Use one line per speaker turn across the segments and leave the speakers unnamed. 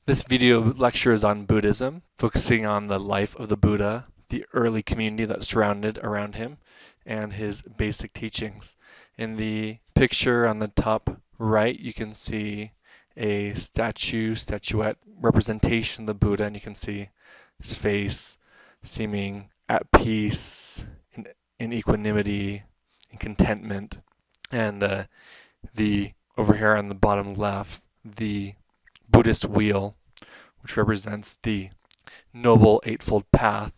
This video lecture is on Buddhism, focusing on the life of the Buddha, the early community that surrounded around him, and his basic teachings. In the picture on the top right, you can see a statuette representation of the Buddha, and you can see his face seeming at peace, in equanimity, in contentment. And the over here on the bottom left, the Buddhist wheel, which represents the Noble Eightfold Path.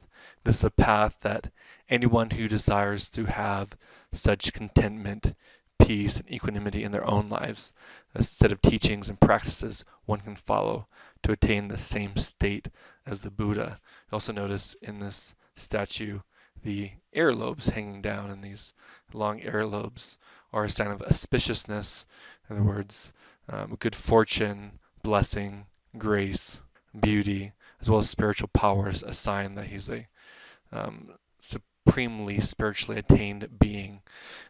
This is a path that anyone who desires to have such contentment, peace, and equanimity in their own lives, a set of teachings and practices one can follow to attain the same state as the Buddha. You also notice in this statue the earlobes hanging down, and these long earlobes are a sign of auspiciousness. In other words, good fortune, blessing, grace, beauty, as well as spiritual powers, a sign that he's a supremely spiritually attained being.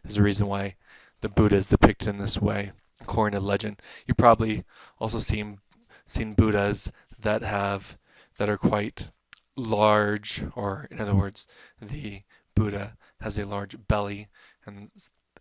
Is the reason why the Buddha is depicted in this way, according to legend. You probably also seen Buddhas that are quite large, or in other words, the Buddha has a large belly, and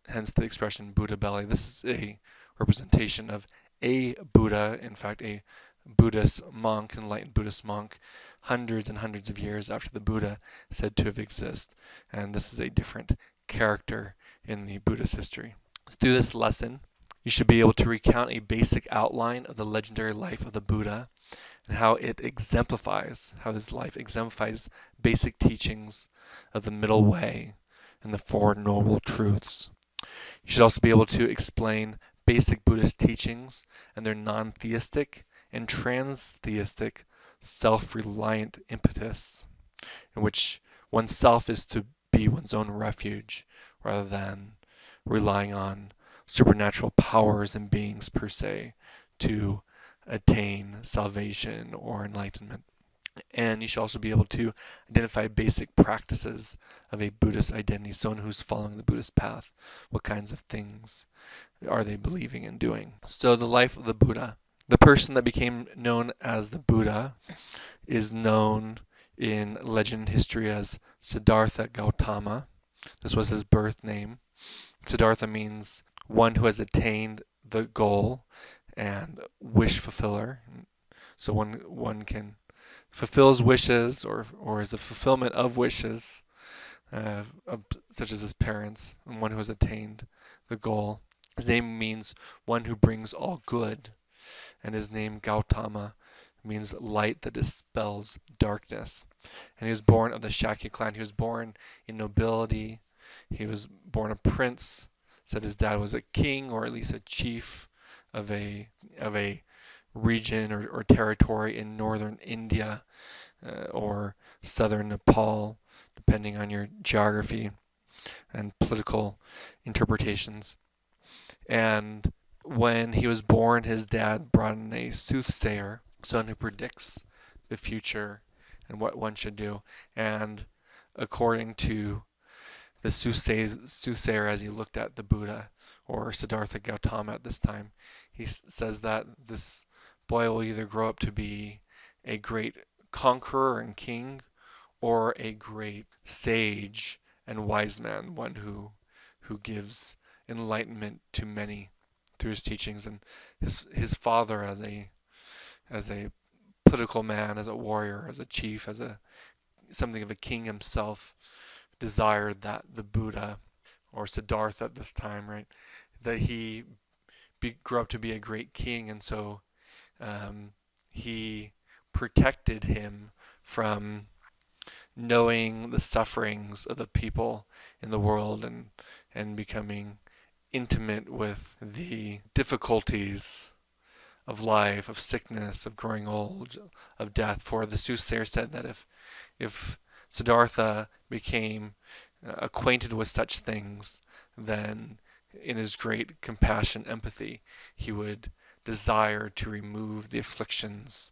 hence the expression Buddha belly. This is a representation of a Buddha, in fact, a Buddhist monk, enlightened Buddhist monk, hundreds and hundreds of years after the Buddha said to have existed. And this is a different character in the Buddhist history. Through this lesson, you should be able to recount a basic outline of the legendary life of the Buddha and how this life exemplifies basic teachings of the middle way and the Four Noble Truths. You should also be able to explain basic Buddhist teachings and their non-theistic and trans-theistic self-reliant impetus, in which oneself is to be one's own refuge rather than relying on supernatural powers and beings per se to attain salvation or enlightenment. And you should also be able to identify basic practices of a Buddhist identity, someone who's following the Buddhist path. What kinds of things are they believing and doing? So the life of the Buddha. The person that became known as the Buddha is known in legend and history as Siddhartha Gautama. This was his birth name. Siddhartha means one who has attained the goal and wish fulfiller. So one can fulfill his wishes, or is a fulfillment of wishes, such as his parents, and one who has attained the goal. His name means one who brings all good, and his name Gautama means light that dispels darkness. And he was born of the Shakya clan. He was born in nobility. He was born a prince. Said his dad was a king, or at least a chief of a region or territory in northern India or southern Nepal, depending on your geography and political interpretations. And when he was born, his dad brought in a soothsayer, someone who predicts the future and what one should do. And according to the soothsayer, as he looked at the Buddha, or Siddhartha Gautama at this time, he says that this boy will either grow up to be a great conqueror and king, or a great sage and wise man, one who gives enlightenment to many through his teachings. And his father, as a political man, as a warrior, as a chief, as something of a king himself, desired that the Buddha, or Siddhartha at this time, right, that he grew up to be a great king. And so he protected him from knowing the sufferings of the people in the world, and becoming intimate with the difficulties of life, of sickness, of growing old, of death. For the soothsayer said that if Siddhartha became acquainted with such things, then in his great compassion, empathy, he would desire to remove the afflictions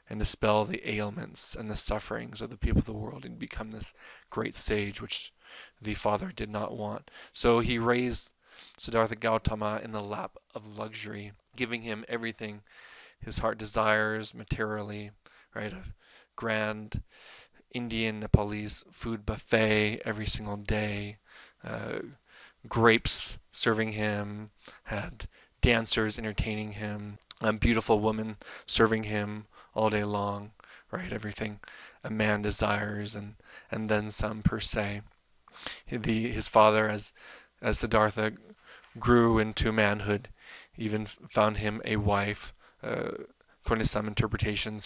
and dispel the ailments and the sufferings of the people of the world, and become this great sage, which the father did not want. So he raised Siddhartha Gautama in the lap of luxury, giving him everything his heart desires materially, right? A grand Indian Nepalese food buffet every single day, uh, grapes serving him, had dancers entertaining him, a beautiful woman serving him all day long, right? Everything a man desires, and then some per se. His father, as Siddhartha grew into manhood, even found him a wife. According to some interpretations,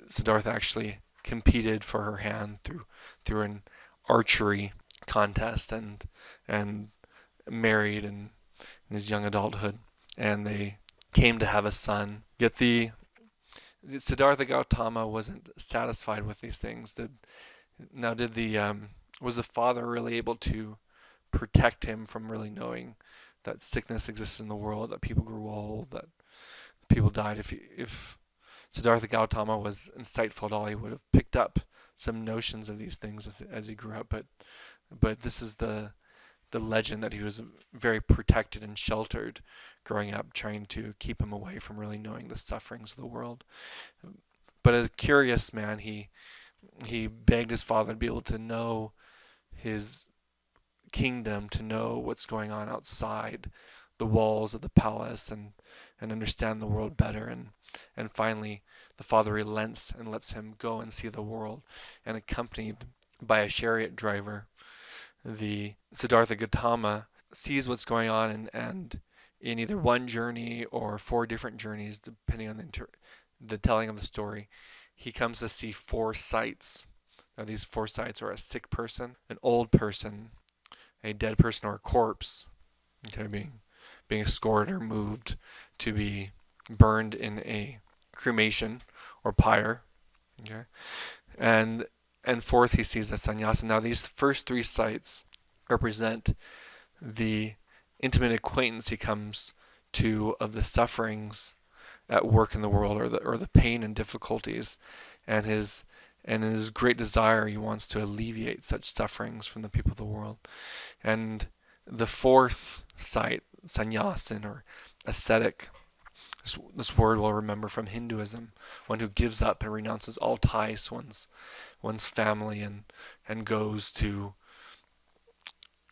Siddhartha actually competed for her hand through an archery contest, and married in his young adulthood, and they came to have a son. Yet the Siddhartha Gautama wasn't satisfied with these things. Did the was the father really able to protect him from really knowing that sickness exists in the world, that people grew old, that people died? If Siddhartha Gautama was insightful at all, he would have picked up some notions of these things as he grew up. But this is the legend that he was very protected and sheltered growing up, trying to keep him away from really knowing the sufferings of the world. But as a curious man, he begged his father to be able to know his kingdom, to know what's going on outside the walls of the palace, and understand the world better. And finally, the father relents and lets him go and see the world. And accompanied by a chariot driver, the Siddhartha Gautama sees what's going on, and in either one journey or 4 different journeys, depending on the telling of the story, he comes to see 4 sights. Now, these 4 sights are a sick person, an old person, a dead person or a corpse, okay, being escorted or moved to be burned in a cremation or pyre, okay, and fourth, he sees a sannyasa. Now, these first 3 sights represent the intimate acquaintance he comes to of the sufferings at work in the world, or the pain and difficulties, and his great desire, he wants to alleviate such sufferings from the people of the world. And the 4th sight, sannyasin or ascetic, this word we'll remember from Hinduism, one who gives up and renounces all ties to one's family, and goes to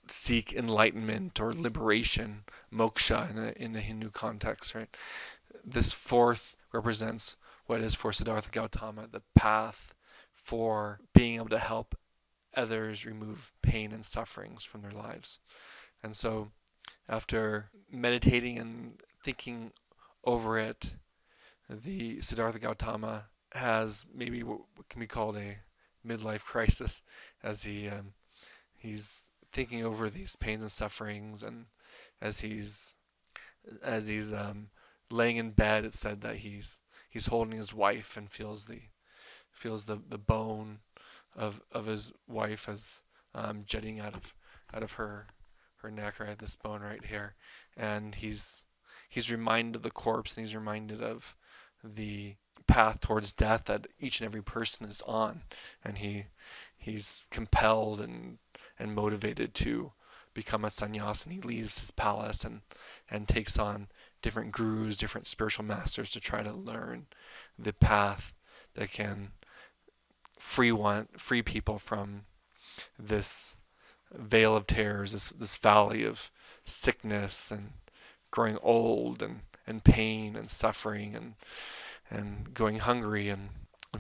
seek enlightenment or liberation, moksha in a Hindu context, right? This 4th represents what is for Siddhartha Gautama the path for being able to help others remove pain and sufferings from their lives. And so, after meditating and thinking over it, the Siddhartha Gautama has maybe what can be called a midlife crisis, as he's thinking over these pains and sufferings, and as he's laying in bed, it's said that he's holding his wife and feels the bone of his wife as jutting out of her neck, right, this bone right here, and he's reminded of the corpse, and he's reminded of the path towards death that each and every person is on, and he's compelled and motivated to become a sannyas, and he leaves his palace and takes on different gurus, different spiritual masters, to try to learn the path that can free people from this veil of terrors, this valley of sickness and growing old, and pain and suffering, and going hungry, and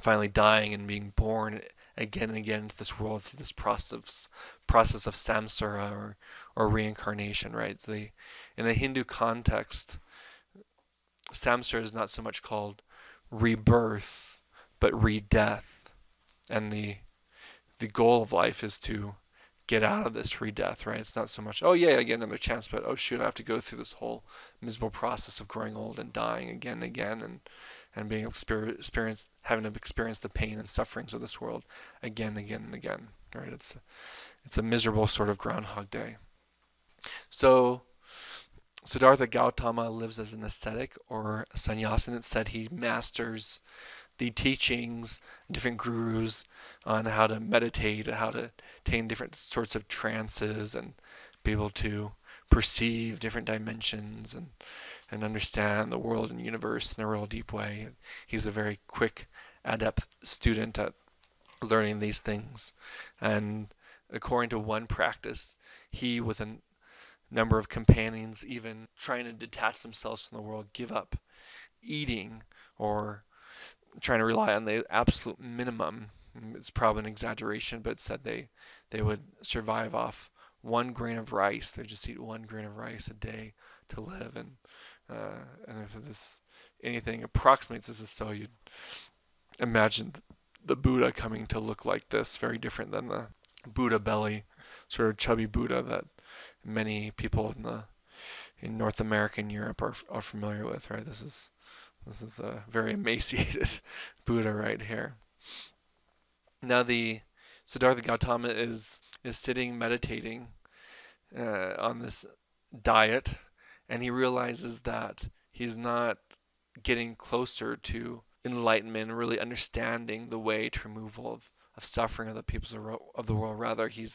finally dying and being born again and again into this world through this process of samsara, or reincarnation, right? In the Hindu context, samsara is not so much called rebirth, but re-death, and the goal of life is to get out of this re-death, right? It's not so much, oh yeah, I get another chance, but oh shoot, I have to go through this whole miserable process of growing old and dying again and again, and being having to experience the pain and sufferings of this world again and again and again, right? It's a miserable sort of Groundhog Day. So Siddhartha Gautama lives as an ascetic or a sannyasin. It said he masters the teachings, different gurus on how to meditate, how to attain different sorts of trances, and be able to perceive different dimensions and understand the world and universe in a real deep way. He's a very quick, adept student at learning these things. And according to one practice, he, with a number of companions, even trying to detach themselves from the world, give up eating or trying to rely on the absolute minimum. It's probably an exaggeration, but it said they would survive off 1 grain of rice. They just eat 1 grain of rice a day to live, and if this anything approximates this, is so you'd imagine the Buddha coming to look like this, very different than the Buddha belly, sort of chubby Buddha that many people in North America and Europe are familiar with. Right, this is a very emaciated Buddha right here. Now the Siddhartha Gautama is sitting meditating on this diet, and he realizes that he's not getting closer to enlightenment, really understanding the way to removal of suffering of the peoples of the world. Rather, he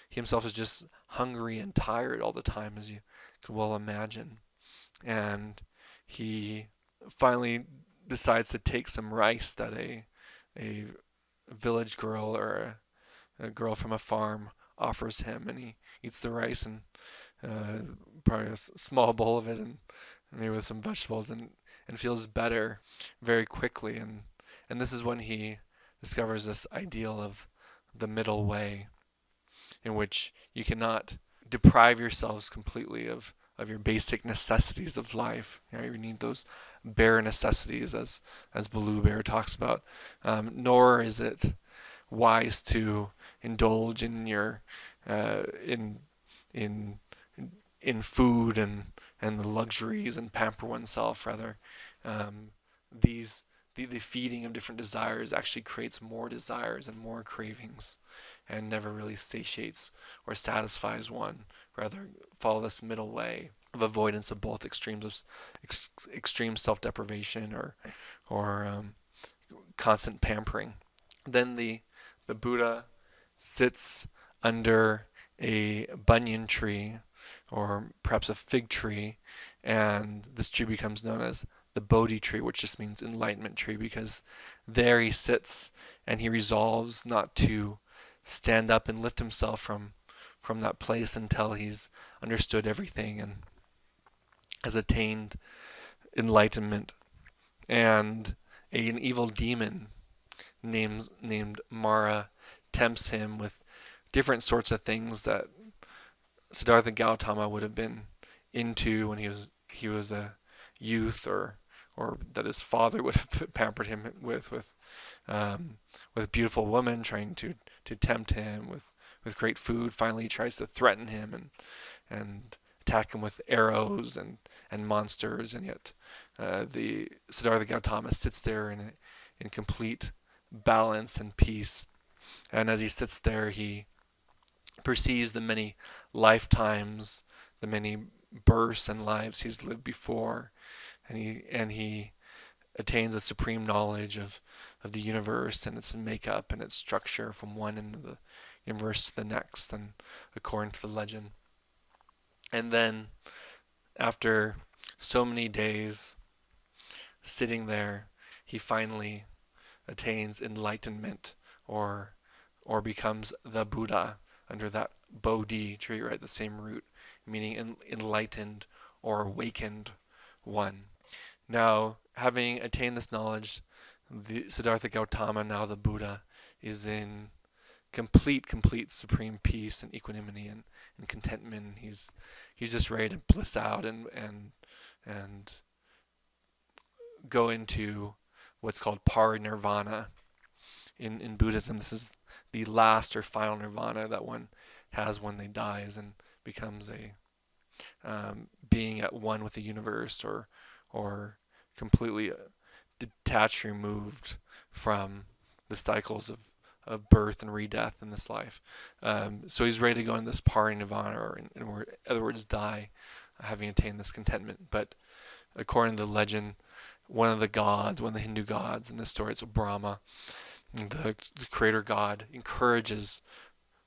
himself is just hungry and tired all the time, as you could well imagine. And he finally decides to take some rice that a village girl or a girl from a farm offers him, and he eats the rice and probably a small bowl of it, and maybe with some vegetables, and feels better very quickly. And this is when he discovers this ideal of the middle way, in which you cannot deprive yourselves completely of your basic necessities of life. You need those bare necessities, as Blue Bear talks about. Nor is it wise to indulge in your in food and the luxuries and pamper oneself. Rather, the feeding of different desires actually creates more desires and more cravings, and never really satiates or satisfies one. Rather, follow this middle way of avoidance of both extremes of extreme self-deprivation or constant pampering. Then the Buddha sits under a banyan tree, or perhaps a fig tree, and this tree becomes known as the Bodhi tree, which just means enlightenment tree, because there he sits and he resolves not to stand up and lift himself from that place until he's understood everything and has attained enlightenment. And an evil demon named Mara tempts him with different sorts of things that Siddhartha Gautama would have been into when he was a youth, or that his father would have pampered him with beautiful women trying to tempt him with great food. Finally, he tries to threaten him and attack him with arrows and monsters, and yet the Siddhartha Gautama sits there in complete balance and peace. And as he sits there, he perceives the many lifetimes, the many births and lives he's lived before, and he attains a supreme knowledge of the universe and its makeup and its structure from one end of the universe to the next, and according to the legend. And then, after so many days sitting there, he finally attains enlightenment, or becomes the Buddha under that Bodhi tree, right? The same root, meaning enlightened or awakened one. Now, having attained this knowledge, the Siddhartha Gautama, now the Buddha, is in complete supreme peace and equanimity and contentment. He's just ready to bliss out and go into what's called parinirvana in Buddhism. This is the last or final nirvana that one has when they dies, and becomes a being at one with the universe, or completely detached, removed from the cycles of birth and re-death in this life. So he's ready to go into this parinirvana, or in other words, die, having attained this contentment. But according to the legend, one of the Hindu gods in this story, it's Brahma, the creator god, encourages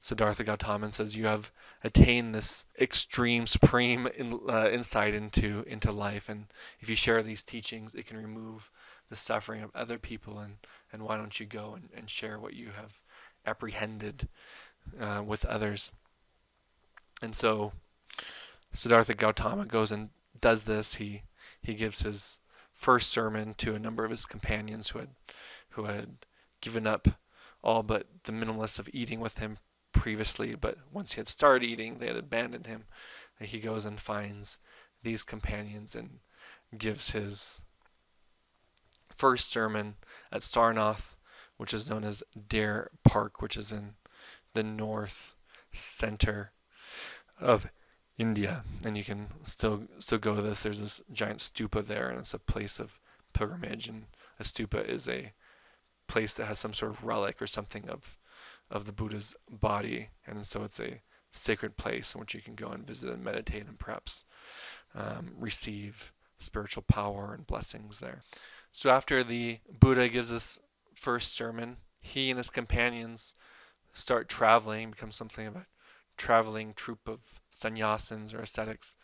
Siddhartha Gautama and says, you have attained this extreme, supreme insight into life, and if you share these teachings, it can remove the suffering of other people, and why don't you go and share what you have apprehended with others. And so Siddhartha Gautama goes and does this. He gives his first sermon to a number of his companions who had given up all but the minimalists of eating with him previously, but once he had started eating, they had abandoned him. And he goes and finds these companions and gives his first sermon at Sarnath, which is known as Deer Park, which is in the north center of India. And you can still go to this. There's this giant stupa there, and it's a place of pilgrimage, and a stupa is a place that has some sort of relic or something of the Buddha's body, and so it's a sacred place in which you can go and visit and meditate and perhaps receive spiritual power and blessings there. So after the Buddha gives his first sermon, he and his companions start traveling, become something of a traveling troupe of sannyasins or ascetics,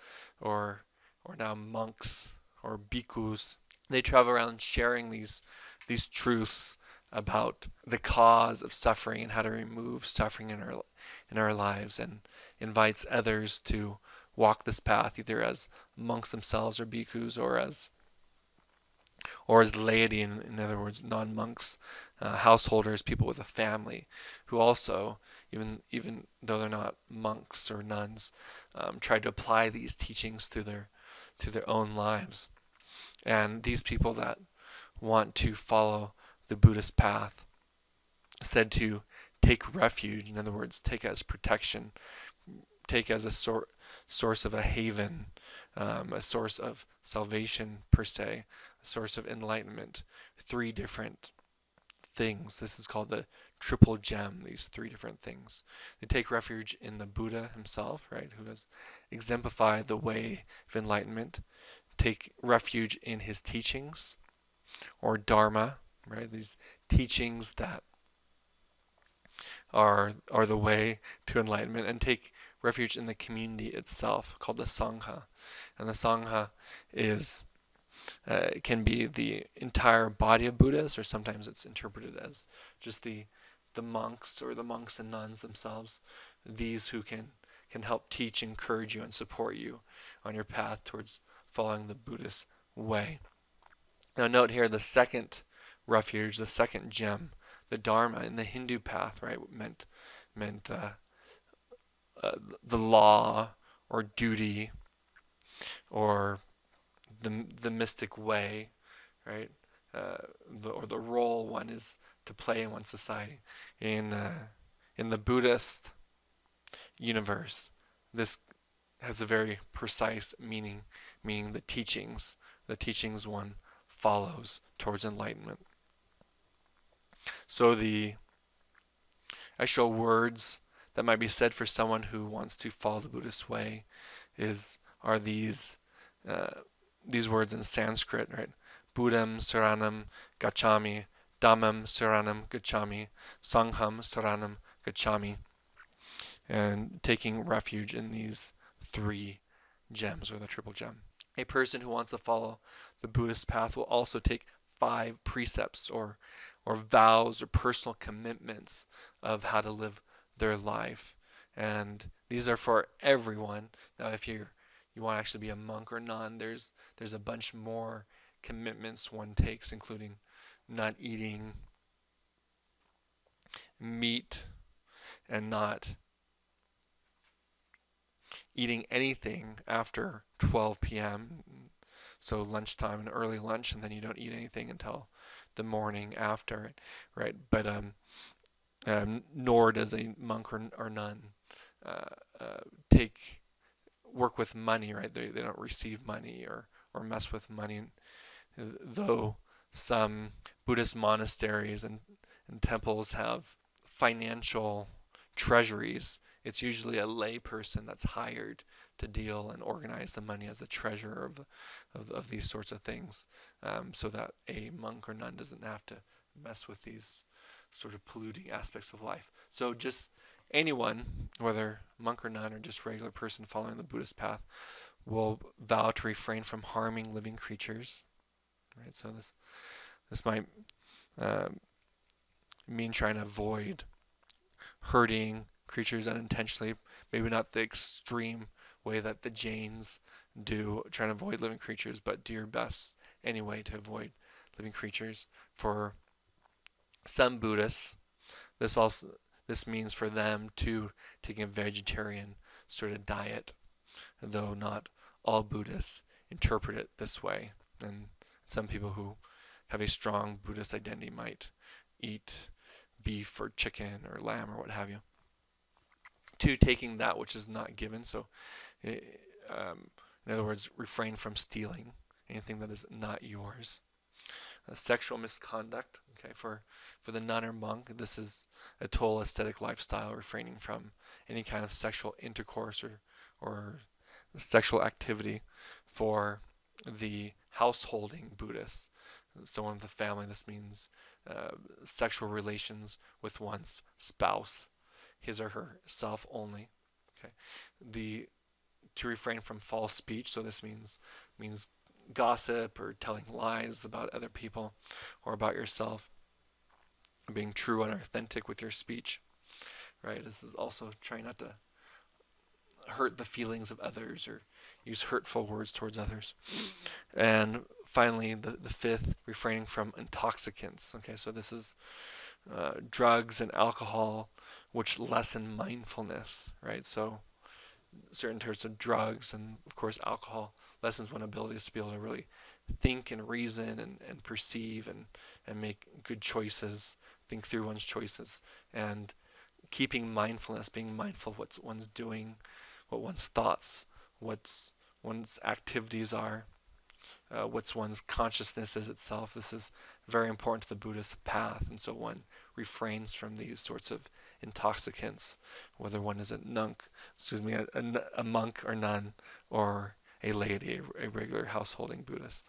or now monks or bhikkhus. They travel around sharing these truths about the cause of suffering and how to remove suffering in our lives, and invites others to walk this path either as monks themselves or bhikkhus, or as laity, in other words, non-monks, householders, people with a family, who also, even though they're not monks or nuns, try to apply these teachings to their own lives. And these people that want to follow the Buddhist path said to take refuge, in other words, take as protection, take as a source of a haven, a source of salvation per se, a source of enlightenment. 3 different things. This is called the triple gem, these 3 different things. They take refuge in the Buddha himself, right, who has exemplified the way of enlightenment. Take refuge in his teachings, or dharma, right, these teachings that are the way to enlightenment, and take refuge in the community itself, called the Sangha. And the Sangha can be the entire body of Buddhists, or sometimes it's interpreted as just the monks, or the monks and nuns themselves, these who can help teach, encourage you, and support you on your path towards following the Buddhist way. Now note here the second refuge, the second gem, the Dharma in the Hindu path, right, meant the law or duty, or the mystic way, right, or the role one is to play in one's society. In the Buddhist universe, this has a very precise meaning the teachings one follows towards enlightenment. So the actual words that might be said for someone who wants to follow the Buddhist way are these words in Sanskrit, right? Buddham saranam gacchami, Dhammam saranam gacchami, Sangham saranam gacchami, and taking refuge in these 3 gems, or the triple gem. A person who wants to follow the Buddhist path will also take 5 precepts or vows or personal commitments of how to live their life. And these are for everyone. Now, if you want to actually be a monk or nun, there's a bunch more commitments one takes, including not eating meat and not eating anything after 12 p.m. So lunchtime and early lunch, and then you don't eat anything until the morning after, right? But nor does a monk or nun work with money, right? They don't receive money or mess with money. Though some Buddhist monasteries and temples have financial treasuries, it's usually a lay person that's hired to deal and organize the money as the treasurer of these sorts of things, so that a monk or nun doesn't have to mess with these sort of polluting aspects of life. So just anyone, whether monk or nun or just regular person following the Buddhist path, will vow to refrain from harming living creatures. Right. So this might uh, mean trying to avoid hurting creatures unintentionally. Maybe not the extreme way that the Jains do, trying to avoid living creatures, but do your best anyway to avoid living creatures. For some Buddhists, this means for them to taking a vegetarian sort of diet, though not all Buddhists interpret it this way. And some people who have a strong Buddhist identity might eat beef or chicken or lamb or what have you. To taking that which is not given, so in other words, refrain from stealing anything that is not yours. Sexual misconduct, okay, for the nun or monk, this is a total ascetic lifestyle, refraining from any kind of sexual intercourse or sexual activity. For the householding Buddhists, someone of the family, this means sexual relations with one's spouse, his or herself only. Okay, the to refrain from false speech. So this means gossip or telling lies about other people or about yourself. Being true and authentic with your speech. Right. This is also trying not to hurt the feelings of others or use hurtful words towards others. And finally, the fifth, refraining from intoxicants. Okay, so this is drugs and alcohol, which lessen mindfulness, right? So certain types of drugs and, of course, alcohol lessens one's abilities to be able to really think and reason and perceive and make good choices, think through one's choices, and keeping mindfulness, being mindful of what one's doing, what one's thoughts, what one's activities are, what one's consciousness is itself. This is very important to the Buddhist path, and so one refrains from these sorts of intoxicants, whether one is a monk or nun, or a laity, a regular householding Buddhist.